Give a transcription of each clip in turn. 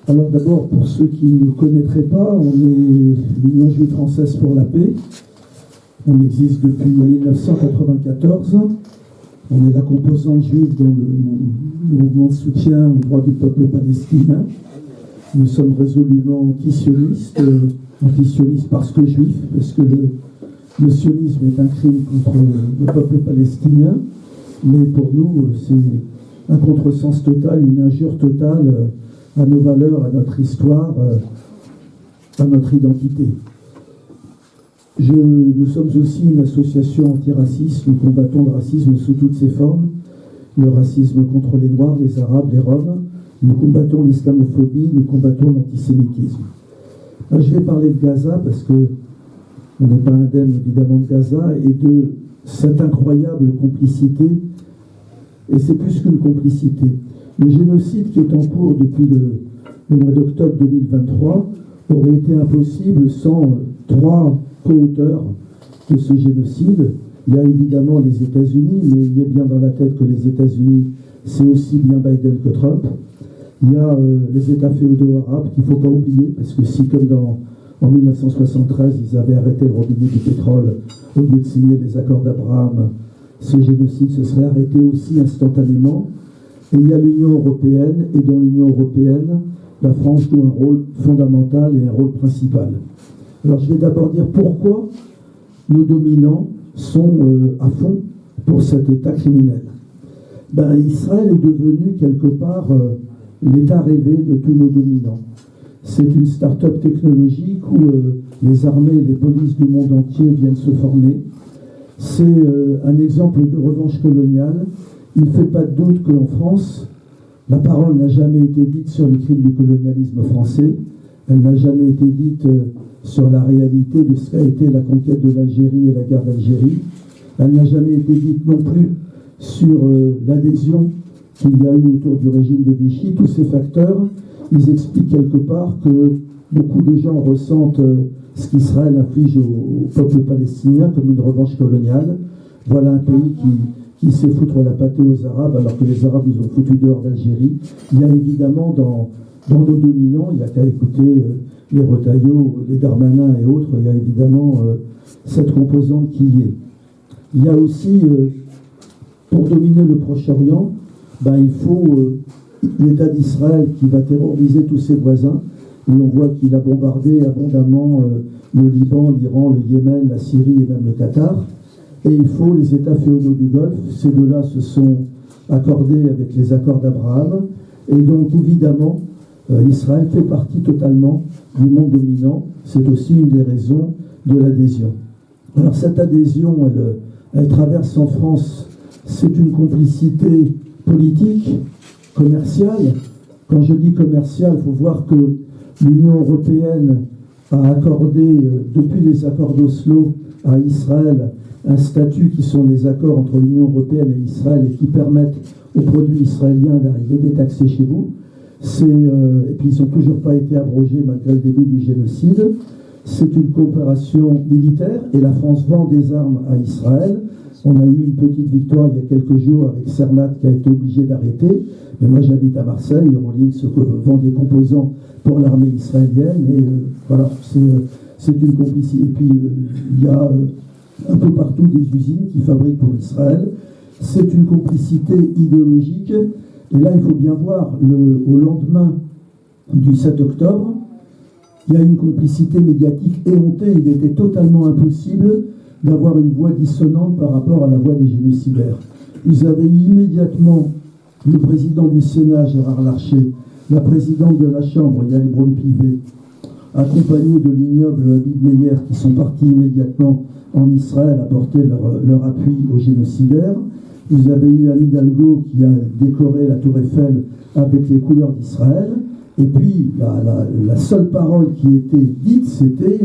Alors d'abord, pour ceux qui ne nous connaîtraient pas, on est l'Union juive française pour la paix. On existe depuis 1994. On est la composante juive dans le mouvement de soutien aux droits du peuple palestinien. Nous sommes résolument antisionistes, antisionistes parce que juifs, parce que le sionisme est un crime contre le peuple palestinien, mais pour nous, c'est un contresens total, une injure totale à nos valeurs, à notre histoire, à notre identité. Nous sommes aussi une association antiraciste, nous combattons le racisme sous toutes ses formes, le racisme contre les Noirs, les Arabes, les Roms, nous combattons l'islamophobie, nous combattons l'antisémitisme. Là, je vais parler de Gaza parce que on n'est pas indemne évidemment de Gaza et de cette incroyable complicité, et c'est plus qu'une complicité. Le génocide qui est en cours depuis le mois d'octobre 2023 aurait été impossible sans trois co-auteurs de ce génocide. Il y a évidemment les États-Unis, mais il est bien dans la tête que les États-Unis, c'est aussi bien Biden que Trump. Il y a les États féodaux arabes qu'il ne faut pas oublier, parce que si, comme en 1973, ils avaient arrêté le robinet du pétrole au lieu de signer les accords d'Abraham, ce génocide se serait arrêté aussi instantanément. Et il y a l'Union européenne, et dans l'Union européenne, la France joue un rôle fondamental et un rôle principal. Alors je vais d'abord dire pourquoi nos dominants sont à fond pour cet État criminel. Israël est devenu quelque part l'État rêvé de tous nos dominants. C'est une start-up technologique où les armées et les polices du monde entier viennent se former. C'est un exemple de revanche coloniale. Il ne fait pas de doute qu'en France, la parole n'a jamais été dite sur les crimes du colonialisme français. Elle n'a jamais été dite sur la réalité de ce qu'a été la conquête de l'Algérie et la guerre d'Algérie. Elle n'a jamais été dite non plus sur l'adhésion qu'il y a eu autour du régime de Vichy. Tous ces facteurs, ils expliquent quelque part que beaucoup de gens ressentent ce qu'Israël inflige au peuple palestinien comme une revanche coloniale. Voilà un pays qui sait foutre la pâtée aux Arabes alors que les Arabes nous ont foutu dehors d'Algérie. Il y a évidemment dans nos dominants, il n'y a qu'à écouter les Retailleau, les Darmanin et autres, il y a évidemment cette composante qui y est. Il y a aussi, pour dominer le Proche-Orient, il faut l'État d'Israël qui va terroriser tous ses voisins. Et on voit qu'il a bombardé abondamment le Liban, l'Iran, le Yémen, la Syrie et même le Qatar. Et il faut les États féodaux du Golfe. Ces deux-là se sont accordés avec les accords d'Abraham. Et donc, évidemment, Israël fait partie totalement du monde dominant. C'est aussi une des raisons de l'adhésion. Alors, cette adhésion, elle traverse en France. C'est une complicité politique, commerciale. Quand je dis commerciale, il faut voir que l'Union européenne a accordé, depuis les accords d'Oslo, à Israël un statut qui sont les accords entre l'Union européenne et Israël et qui permettent aux produits israéliens d'arriver détaxés chez vous. Et puis ils n'ont toujours pas été abrogés malgré le début du génocide. C'est une coopération militaire et la France vend des armes à Israël. On a eu une petite victoire il y a quelques jours avec Cermat qui a été obligé d'arrêter. Mais moi j'habite à Marseille, Eurolink vend des composants pour l'armée israélienne et voilà, c'est une complicité. Et puis il y a un peu partout des usines qui fabriquent pour Israël. C'est une complicité idéologique. Et là, il faut bien voir, au lendemain du 7 octobre, il y a une complicité médiatique éhontée. Il était totalement impossible d'avoir une voix dissonante par rapport à la voix des génocidaires. Vous avez eu immédiatement le président du Sénat, Gérard Larcher, la présidente de la Chambre, Yael Braun-Pivet, accompagnés de l'ignoble Habib Meyer, qui sont partis immédiatement en Israël apporter leur appui aux génocidaires. Vous avez eu Anne Hidalgo qui a décoré la Tour Eiffel avec les couleurs d'Israël. Et puis, la seule parole qui était dite, c'était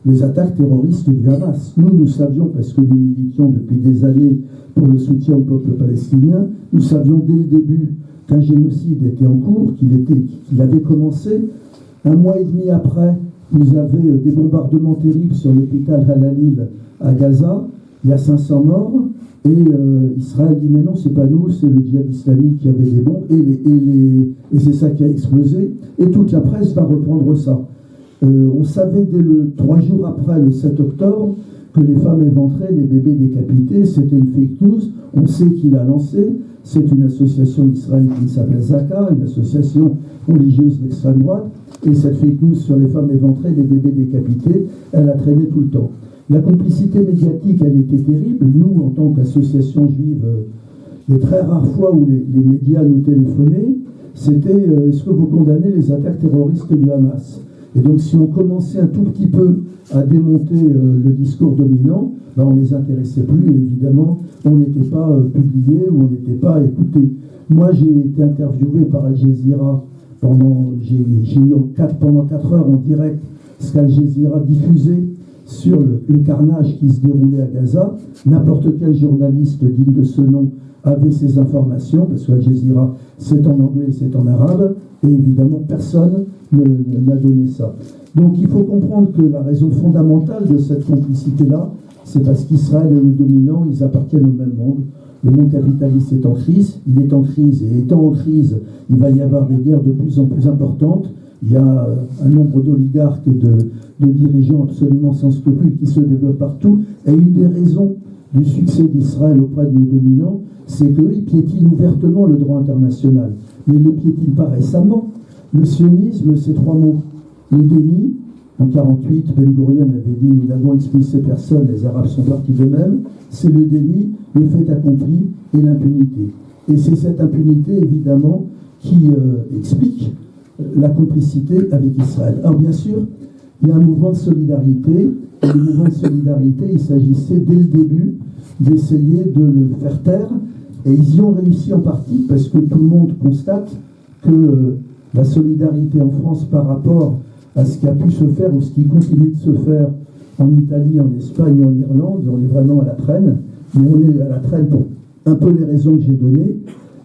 les attaques terroristes du Hamas. Nous savions, parce que nous militions depuis des années pour le soutien au peuple palestinien, nous savions dès le début qu'un génocide était en cours, qu'il avait commencé. Un mois et demi après, vous avez des bombardements terribles sur l'hôpital Al-Alil à Gaza. Il y a 500 morts. Et Israël dit mais non, c'est pas nous, c'est le djihad islamique qui avait des bombes, et c'est ça qui a explosé. Et toute la presse va reprendre ça. On savait dès 3 jours après, le 7 octobre, que les femmes éventrées, les bébés décapités, c'était une fake news. On sait qui l'a lancé. C'est une association israélienne qui s'appelle Zaka, une association religieuse d'extrême droite. Et cette fake news sur les femmes éventrées, les bébés décapités, elle a traîné tout le temps. La complicité médiatique, elle était terrible. Nous, en tant qu'association juive, les très rares fois où les médias nous téléphonaient, c'était est-ce que vous condamnez les attaques terroristes du Hamas? Et donc, si on commençait un tout petit peu à démonter le discours dominant, ben, on ne les intéressait plus. Et évidemment, on n'était pas publié ou on n'était pas écouté. Moi, j'ai été interviewé par Al Jazeera j'ai eu pendant 4 heures en direct ce qu'Al Jazeera diffusait sur le carnage qui se déroulait à Gaza. N'importe quel journaliste digne de ce nom avait ces informations, parce qu'Al Jazeera, c'est en anglais, c'est en arabe, et évidemment, personne n'a donné ça. Donc il faut comprendre que la raison fondamentale de cette complicité-là, c'est parce qu'Israël et le dominant, ils appartiennent au même monde. Le monde capitaliste est en crise, il est en crise, et étant en crise, il va y avoir des guerres de plus en plus importantes. Il y a un nombre d'oligarques et de dirigeants absolument sans scrupules qui se développent partout. Et une des raisons du succès d'Israël auprès de nos dominants, c'est qu'eux, ils piétinent ouvertement le droit international. Mais ils ne le piétinent pas récemment. Le sionisme, c'est 3 mots. Le déni, en 1948, Ben Gurion avait dit « Nous n'avons expulsé personne, les Arabes sont partis d'eux-mêmes ». C'est le déni, le fait accompli et l'impunité. Et c'est cette impunité, évidemment, qui explique la complicité avec Israël. Alors bien sûr, il y a un mouvement de solidarité, et le mouvement de solidarité, il s'agissait dès le début d'essayer de le faire taire, et ils y ont réussi en partie, parce que tout le monde constate que la solidarité en France par rapport à ce qui a pu se faire ou ce qui continue de se faire en Italie, en Espagne, en Irlande, on est vraiment à la traîne, mais on est à la traîne pour un peu les raisons que j'ai données,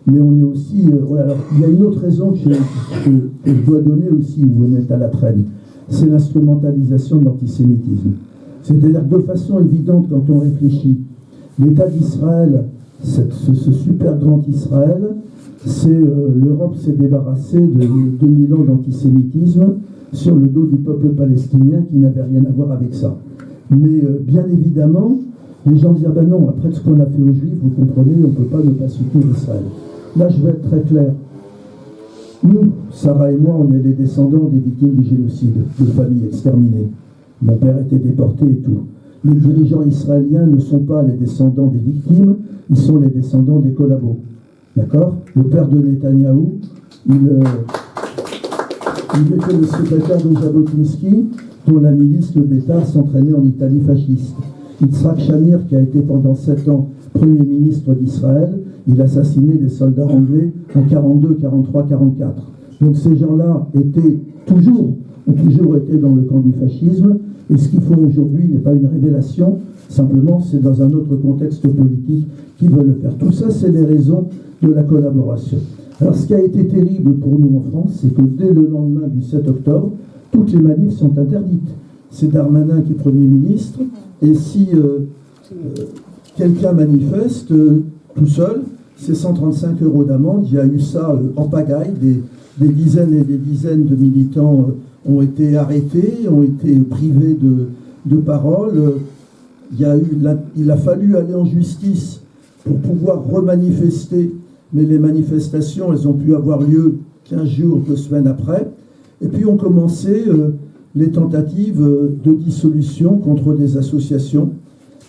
mais on est aussi... alors, il y a une autre raison que je dois donner aussi où on est à la traîne, c'est l'instrumentalisation de l'antisémitisme. C'est-à-dire que de façon évidente, quand on réfléchit, l'État d'Israël, ce super grand Israël, l'Europe s'est débarrassée de 2000 ans d'antisémitisme sur le dos du peuple palestinien qui n'avait rien à voir avec ça. Mais bien évidemment, les gens disent « Ah ben non, après ce qu'on a fait aux Juifs, vous comprenez, on ne peut pas ne pas soutenir Israël. » Là, je vais être très clair. Nous, Sarah et moi, on est les descendants des victimes du génocide, de familles exterminées. Mon père était déporté et tout. Les dirigeants israéliens ne sont pas les descendants des victimes, ils sont les descendants des collabos. D'accord? Le père de Netanyahou, il était le secrétaire de Jabotinsky, dont la milice, le Beta, s'entraînait en Italie fasciste. Yitzhak Shamir, qui a été pendant 7 ans Premier ministre d'Israël, il assassinait des soldats anglais en 42, 43, 44. Donc ces gens-là ont toujours été dans le camp du fascisme, et ce qu'ils font aujourd'hui n'est pas une révélation, simplement c'est dans un autre contexte politique qu'ils veulent le faire. Tout ça, c'est les raisons de la collaboration. Alors ce qui a été terrible pour nous en France, c'est que dès le lendemain du 7 octobre, toutes les manifs sont interdites. C'est Darmanin qui est Premier ministre, et si quelqu'un manifeste tout seul, c'est 135 € d'amende. Il y a eu ça en pagaille, des dizaines et des dizaines de militants ont été arrêtés, ont été privés de parole. Il a fallu aller en justice pour pouvoir remanifester, mais les manifestations, elles ont pu avoir lieu 15 jours, 2 semaines après. Et puis ont commencé les tentatives de dissolution contre des associations.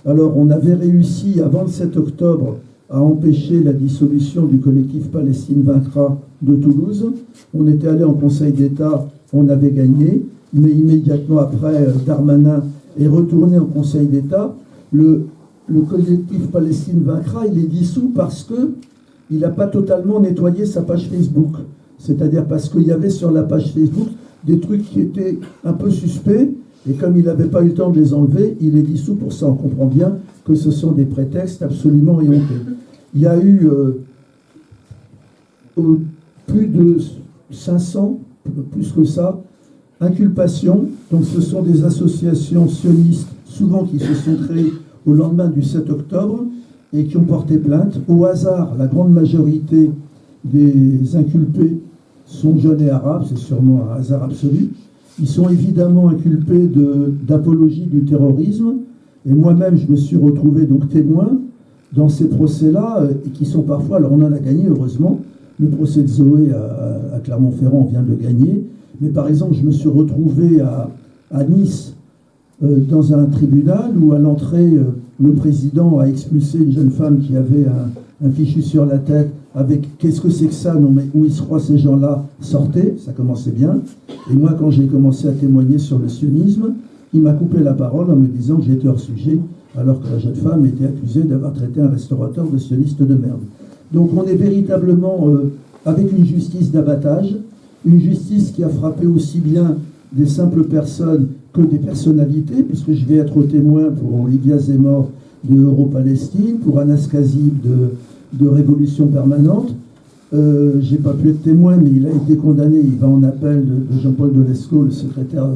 Alors on avait réussi, avant le 7 octobre, à empêcher la dissolution du collectif Palestine Vaincra de Toulouse. On était allé en Conseil d'État, on avait gagné, mais immédiatement après, Darmanin est retourné en Conseil d'État. Le collectif Palestine Vaincra, il est dissous parce qu'il n'a pas totalement nettoyé sa page Facebook. C'est-à-dire parce qu'il y avait sur la page Facebook des trucs qui étaient un peu suspects, et comme il n'avait pas eu le temps de les enlever, il est dissous pour ça. On comprend bien que ce sont des prétextes absolument éhontés. Il y a eu plus de 500, plus que ça, inculpations. Donc ce sont des associations sionistes, souvent qui se sont créées au lendemain du 7 octobre, et qui ont porté plainte. Au hasard, la grande majorité des inculpés sont jeunes et arabes, c'est sûrement un hasard absolu. Ils sont évidemment inculpés d'apologie du terrorisme, et moi-même je me suis retrouvé donc témoin dans ces procès-là, et qui sont parfois, alors on en a gagné heureusement, le procès de Zoé à Clermont-Ferrand, on vient de le gagner, mais par exemple je me suis retrouvé à Nice, dans un tribunal où à l'entrée, le président a expulsé une jeune femme qui avait un fichu sur la tête avec « qu'est-ce que c'est que ça? Non mais où ils se croient ces gens-là? Sortez !» Ça commençait bien. Et moi, quand j'ai commencé à témoigner sur le sionisme, il m'a coupé la parole en me disant que j'étais hors sujet, alors que la jeune femme était accusée d'avoir traité un restaurateur de sioniste de merde. Donc on est véritablement avec une justice d'abattage, une justice qui a frappé aussi bien des simples personnes que des personnalités, puisque je vais être témoin pour Olivia Zemmour de Euro-Palestine, pour Anas Kazib de Révolution Permanente. J'ai pas pu être témoin, mais il a été condamné, il va en appel de Jean-Paul Delescaux, le secrétaire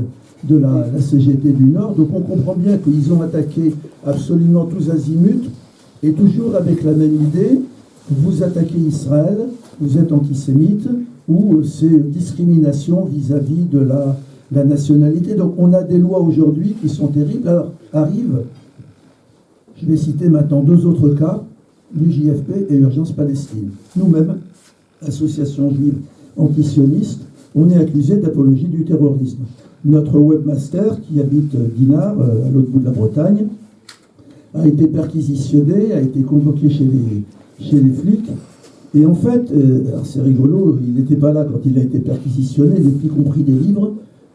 de la CGT du Nord. Donc on comprend bien qu'ils ont attaqué absolument tous azimuts, et toujours avec la même idée: vous attaquez Israël, vous êtes antisémite, ou c'est discrimination vis-à-vis de la nationalité. Donc on a des lois aujourd'hui qui sont terribles. Alors arrive, je vais citer maintenant deux autres cas, l'UJFP et Urgence Palestine. Nous-mêmes, association juive antisioniste, on est accusé d'apologie du terrorisme. Notre webmaster, qui habite Dinard, à l'autre bout de la Bretagne, a été perquisitionné, a été convoqué chez les flics. Et en fait, c'est rigolo, il n'était pas là quand il a été perquisitionné, les flics ont pris des livres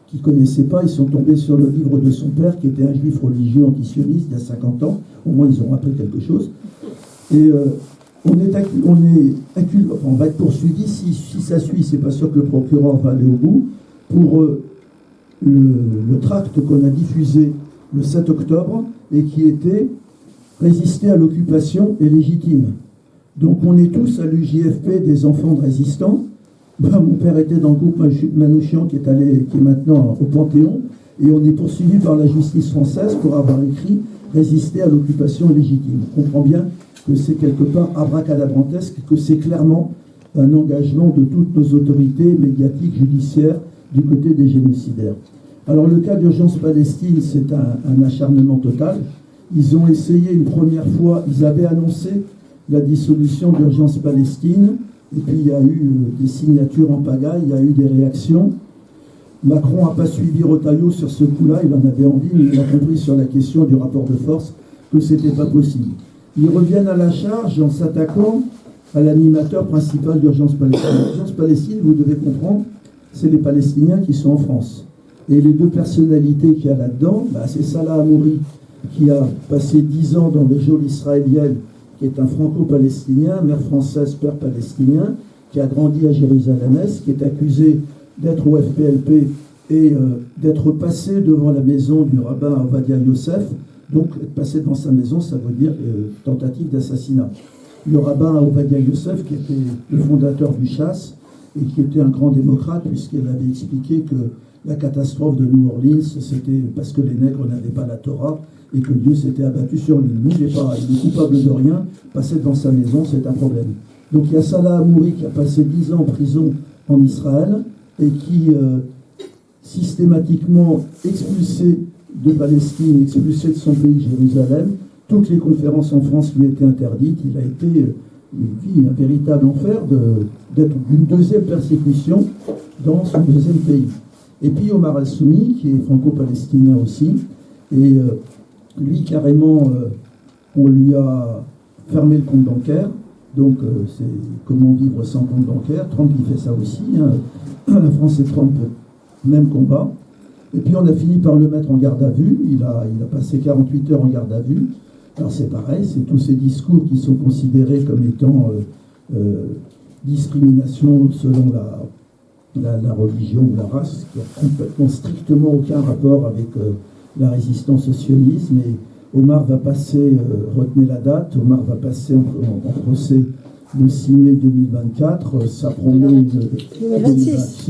qu'ils ne connaissaient pas, ils sont tombés sur le livre de son père, qui était un juif religieux antisioniste il y a 50 ans, au moins ils ont appris quelque chose. Et on va être poursuivi, si ça suit, c'est pas sûr que le procureur va aller au bout, pour le tract qu'on a diffusé le 7 octobre, et qui était « Résister à l'occupation est légitime ». Donc on est tous à l'UJFP des enfants de résistants. Mon père était dans le groupe Manouchian qui est maintenant au Panthéon, et on est poursuivi par la justice française pour avoir écrit « Résister à l'occupation est légitime ». On comprend bien que c'est quelque part abracadabrantesque, que c'est clairement un engagement de toutes nos autorités médiatiques, judiciaires, du côté des génocidaires. Alors le cas d'Urgence Palestine, c'est un acharnement total. Ils ont essayé une première fois, ils avaient annoncé la dissolution d'Urgence Palestine, et puis il y a eu des signatures en pagaille, il y a eu des réactions. Macron n'a pas suivi Retailleau sur ce coup-là, il en avait envie, mais il a compris sur la question du rapport de force que ce n'était pas possible. Ils reviennent à la charge en s'attaquant à l'animateur principal d'Urgence Palestine. Urgence Palestine, vous devez comprendre, c'est les Palestiniens qui sont en France. Et les deux personnalités qu'il y a là-dedans, c'est Salah Hamouri, qui a passé 10 ans dans les geôles israéliennes, qui est un franco-palestinien, mère française, père palestinien, qui a grandi à Jérusalem-Est, qui est accusé d'être au FPLP et d'être passé devant la maison du rabbin Ovadia Yosef. Donc, être passé devant sa maison, ça veut dire tentative d'assassinat. Le rabbin Ovadia Yosef, qui était le fondateur du Chasse, et qui était un grand démocrate, puisqu'il avait expliqué que la catastrophe de New Orleans, c'était parce que les nègres n'avaient pas la Torah, et que Dieu s'était abattu sur lui. Lui, il est coupable de rien, passer devant sa maison, c'est un problème. Donc il y a Salah Hamouri qui a passé 10 ans en prison en Israël, et qui, systématiquement expulsé de Palestine, expulsé de son pays, Jérusalem, toutes les conférences en France lui étaient interdites. Il a été, il vit un véritable enfer d'être d'une deuxième persécution dans son deuxième pays. Et puis Omar Al-Soumi, qui est franco-palestinien aussi, et lui, carrément, on lui a fermé le compte bancaire. Donc, c'est comment vivre sans compte bancaire. Trump, il fait ça aussi. La France et Trump, même combat. Et puis, on a fini par le mettre en garde à vue. Il a passé 48 heures en garde à vue. Alors, c'est pareil, c'est tous ces discours qui sont considérés comme étant discrimination selon la religion ou la race, qui n'a complètement, strictement aucun rapport avec la résistance au sionisme. Et Omar va passer, retenez la date, Omar va passer en procès le 6 mai 2024, ça promet 2026.